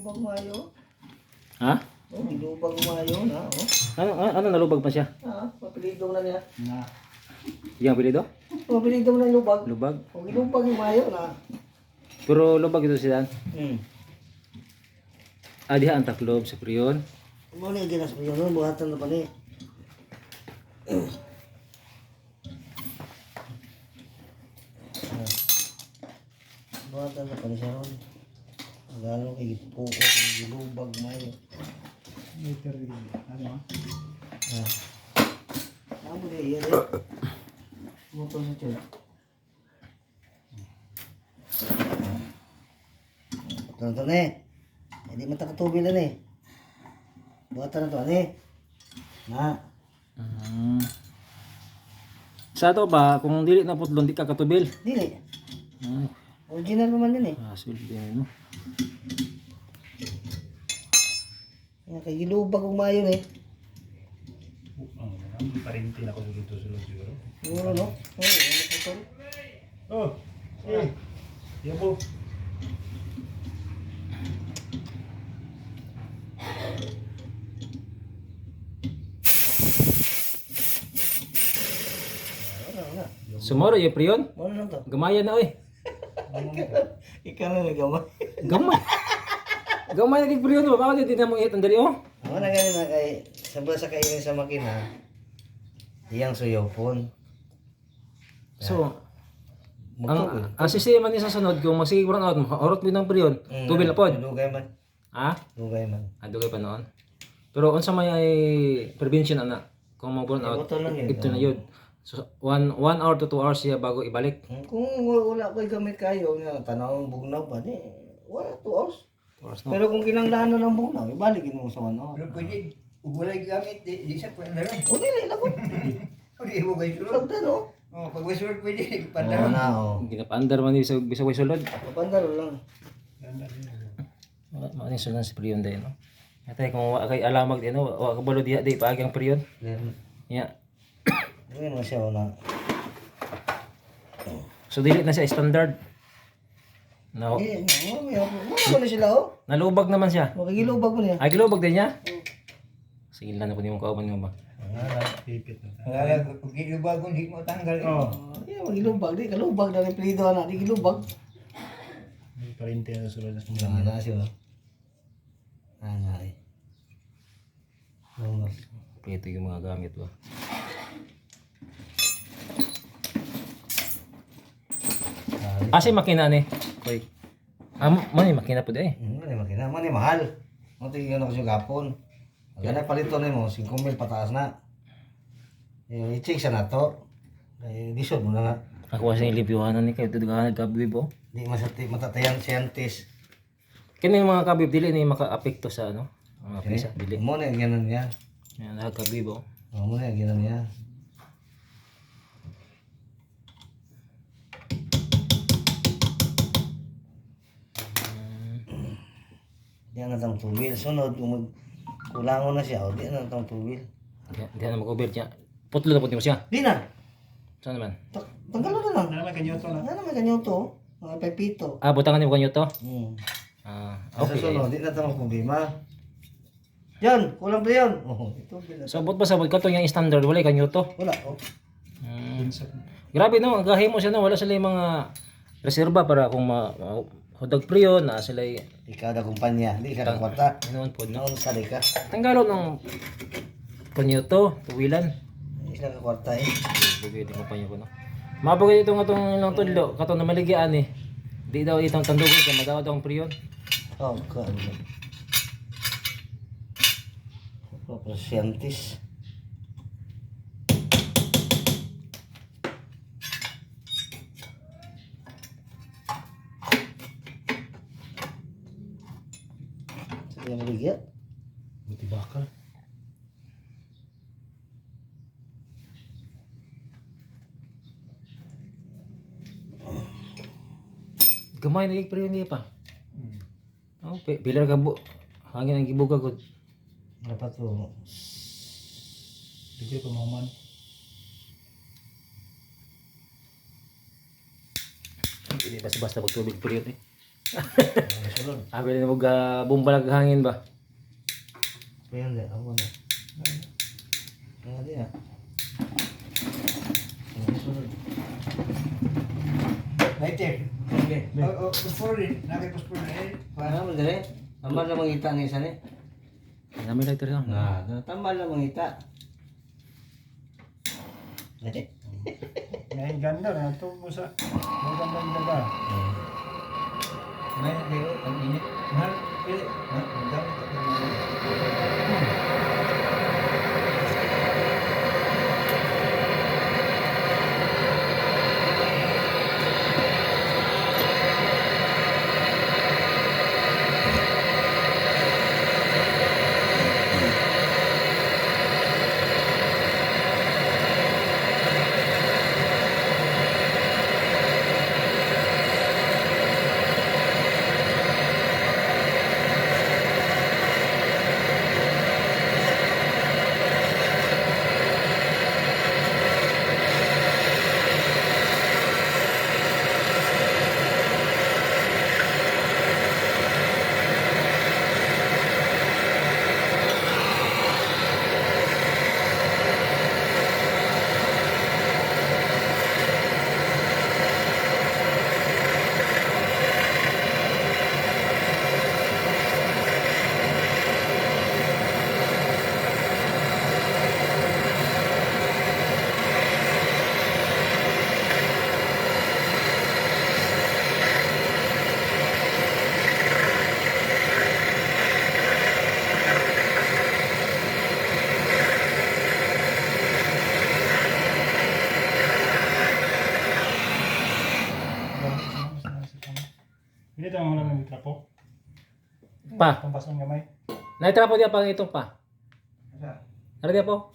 Gilubag mayo. Ha? Oh, gilubag mayo na, oh. Ano nalubag pa siya? Papilidong na niya. Na. Yung apelido? Papilidong na yung lubag. Lubag? Oh, gilubag yung mayo na. Pero lubag ito siya. Hmm. Diha ang taklob sa priyon. Ano yung ginas mo yun? Buhatan na pa ni. Buhatan na pa ni siya ron. Lalo kay puko, kay gilubag mayo. Meter din. Ano? Amo na iya rin. Motor sa tiyan. Ito na eh. Hindi man takatubil na eh. Buhatan na to ani. Na. Sa ato ba, kung dili na putlon, di ka katubil. Dili. Original naman yun eh. Swerte no. Yan, kay gilubag og mayo eh. Parintin ako sulod siguro. Siguro no? Oo, ano po to? Oh. Yabo. Wala. Sumoro yung priyon. Ano lang to? Gamayan na oy. Ikaw na nagamay. Gamay. Gamay na kay priyon ba? Bakit hindi na mo ihat ang dali oh? Ako na ganun na kay sabay sa kainin sa makina. Iyang suyaw phone. So, Magtubil. ang sistema ni sa sunod, kung magsige brown out mo, orot mo ng priyon, tubil na pod. Dugay man. Ha? Dugay man. Dugay pa noon. Pero unsa may ay prevention ana kung mag brown out, Ito lang yun. ito na yun. So, 1 hour to 2 hours siya bago ibalik. Kung wala ko'y gamit kayo, nga tanawang bugnaw pa, di, wala, 2 hours. Oras no? Pero kung kinanglaan na ng bugnaw, ibalikin mo sa 1 hour. Pero pwede, kung wala gamit, di siya pwede na rin. O, nila, lagot. Hindi mo kayo sulod. Sagda, no? Oh, pag may sulod pwede, Oo pandaro. na, o. Ginapaandar man ni bisa way sulod. Kapandaro lang. Maning sulod si priyon day no. Atay kung wa kay alamag din no, wa ka balo diha day paagang priyon. Ya. Gawin mo siya, o na. So dili na siya standard. No. Eh, mo na sila, o. Nalubag naman siya. Makikilubag mo niya. Ay gilubag din niya. Sige lang na po nimo kauban mo ba. Pipit na. Wala, kung gilubagon, hindi mo tanggal. Oh. Yeah, magilubag. Di, kalubag na rin pilido na. Di kilubag. Parintin na sulod na Ano na siya, o. Ay. Oo. Ito yung mga gamit ba. Kasi makina ni. Koy. Mani makina po di eh. Mani makina, mani mahal. Mo tingin ako sa gapon. Gana palito nimo 5,000 pataas na. I-check sa nato. Disod mo na nga. Ako kasi ilibyuhanan ni kayo tudugahan kabib oh. Di masati matatayan scientist. Kini mga kabib dili ni maka-apekto sa ano. Mga pisa dili. Mo na ganan niya. Yan kabib oh. Mo na ganan niya. Di na tang tuwil. Sunod kung kulangon na siya, o di na tang tuwil. Di na mag-over niya. Putlo na po siya. Di na. Saan naman? Tanggal na lang. Naman kanyo to na. Ano may kanyo to? Mga pepito. Butangan niyo kanyo to. Sa Okay. sunod, di na tama problema. Yan, kulang pa yan. Ito bila. So abot pa sa ka to yung standard wala kanyo to. Wala, oh. Grabe no, gahimo siya no, wala sila yung mga reserba para kung hudag priyo na sila Ikaw na kumpanya, di ka na kwarta. inuon pod no. Noon sa ka. Tanggalon ng kanyo to, tuwilan. Di ka na kwarta eh. Bugay ko pa ko no. Mabugay itong ilang tudlo, katong na maligian eh. Di daw itong tandugan kay madawad ang priyon. Oh, God. Scientist. Sige mo ligya. Buti bakal. Gamay na priyon niya pa. Oh, pilar ka bu. Hangin ang gibuga ko. Dapat to. Sige, pamaman. Hindi basta-basta magtubig priyon eh. Sulod. Sabi na mag bumbalag hangin ba? Ayan din, ako na. Ayan din ah. Sulod. Lighter. Okay. Puspor din. Nakipuspor din. Ano mo dire? Tambal na mangita ng isa ni. Kami lighter lang. Tambal na mangita. Dali. Ngayon ganda na ito mo sa magandang daga. May kayo, ang init. Mahal, pili. Ang gamit ako. Hindi tayo mo lang ng trapo. Pa. Pampas ng gamay. Naitrapo dia pa itong pa. Asa? Ano dia po?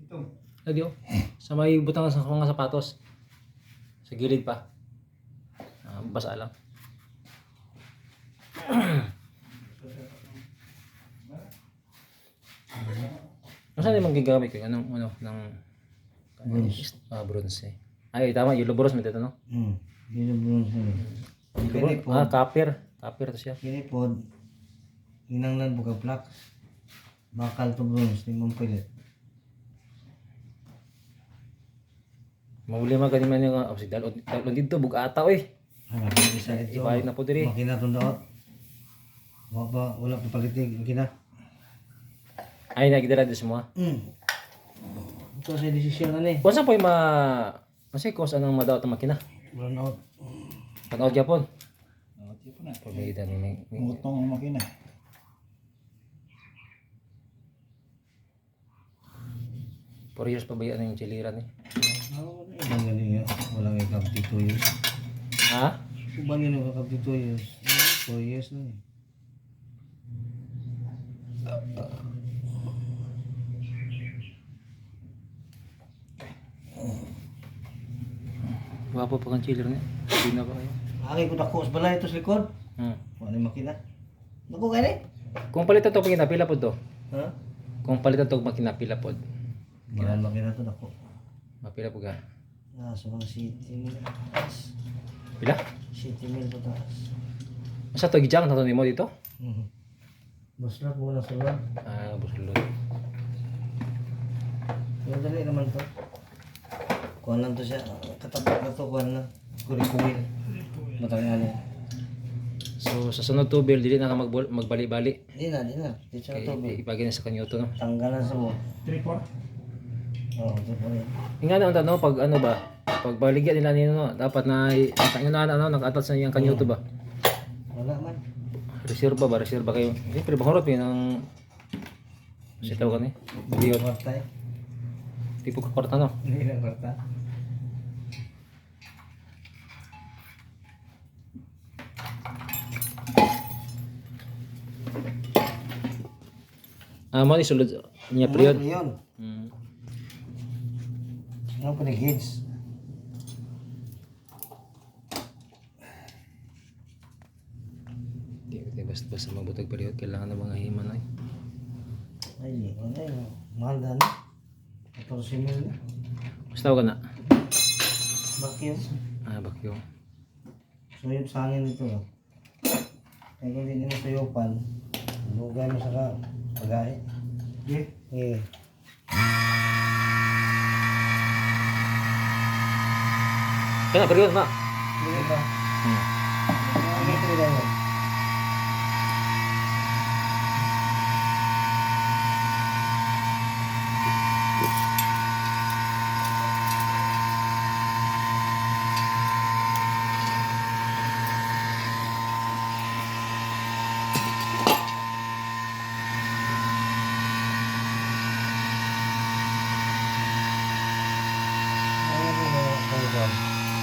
Itong. Lagyo. Sa may butang sa mga sapatos. Sa gilid pa. Basa lang. Saan naman gigamit ko? Anong ng Bronze. bronze. Ay, tama, yellow bronze mo dito, no? Dito bronze na. Kini po. Copper. Copper to siya. Kini po. Hinanglan buka plak. Bakal to bronze. Di mong pilit. Mauli man kanina yung obsidian. Talon dito, bugata, oy. Ano, isa ito. Ibalik na po diri. Makina to daot. Wala pa palitig. Makina. Ay, nagdala din semua. Ito sa desisyon na ni. Kung saan po yung kasi kung saan ang madaot ang makina? Brown out. Panood Japon. Di po na. Pagalitan ni Ngutong ang makina. for years pa ba yan yung chiliran eh? Ibang galing yan. Walang ikap dito years. Ha? Ibang yun yung ikap dito years. 4 years na eh. Wapo pa kang chiller niya. Hindi na ba kayo? Aki ko dako sa balay ito sa likod. Hmm. Ano yung makina? Dako ka ni? Kung palitan to makina, pila po to? Ha? Kung palitan to makina, pila po? Mahal makina to dako. Mapila po ka? Sa mga city mil taas. Pila? City mil pa taas. Masa to gijang na to ni mo dito? Basta po na sa loob. Busulod. Pero dali naman to. Kuha lang to siya. Katapat na to. Kuha lang. Kuri-kuwi. Matangin ano. So sa sunod to dili na ka magbali-bali. Di na. Di siya to. Ipagin na sa kanyo to no. Tanggalan sa mo. 3-4. Oo, ito po yun. Nga na no pag ano ba? Pag baligyan nila nino no, dapat na ang na ano nag-atat sa iyang kanyo to ba? Wala man. Reserba kayo. Siyempre bahorot yun ang sitaw ka ni. Biyot. Kwarta eh. Tipo ka kwarta no. Hindi na kwarta. Mo ni sulod niya period. Yun. Ano pa ni kids? Di basta mabutag period kailangan ng mga himan ay. Ay, ano yun. Mahal na na. 14 mil na. Basta ka na. Bakit? Bakyo. So yung sa hangin ito. Kaya kung hindi mo tuyupan, lugay mo sa pagay. Okay. Eh. Kaya period na. Hindi ba? Hmm. Hindi ko nila yun.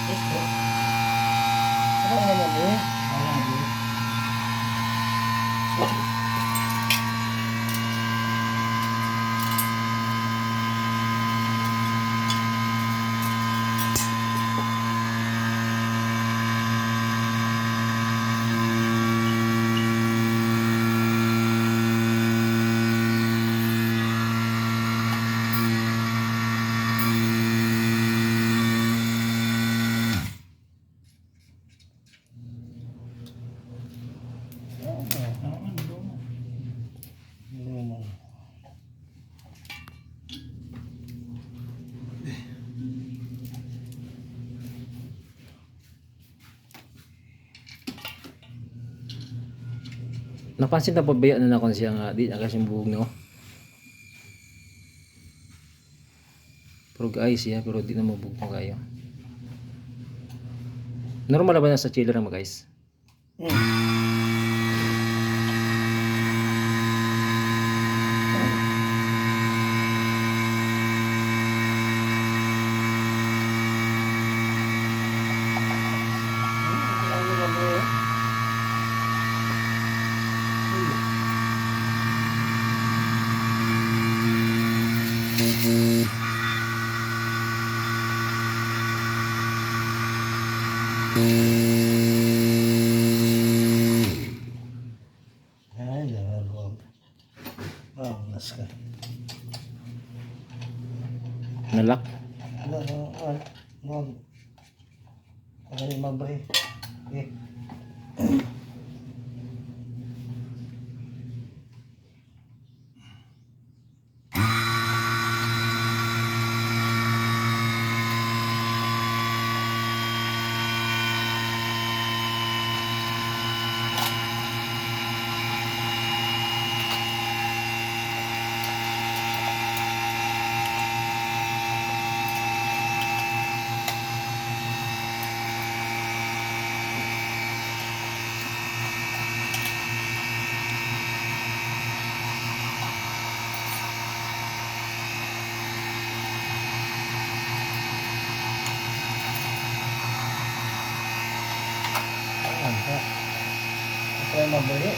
Yes, po. Ano naman eh? Alam mo. Napansin na pabaya na nakon siya nga di na kasi buhog no. Pero guys siya pero di na mabug mo kayo. Normal ba na sa chiller mo guys? Ay, jangan lupa. Oh, nas ka. Nalak. Ano, no. Ano yung mabay? Eh. Ito yung mabali.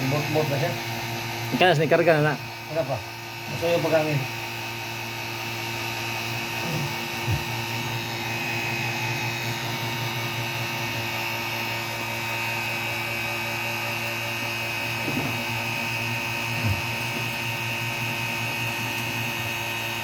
Bot-bot na siya. Ikaw na karga na na. Ano pa? Gusto yung pagangin.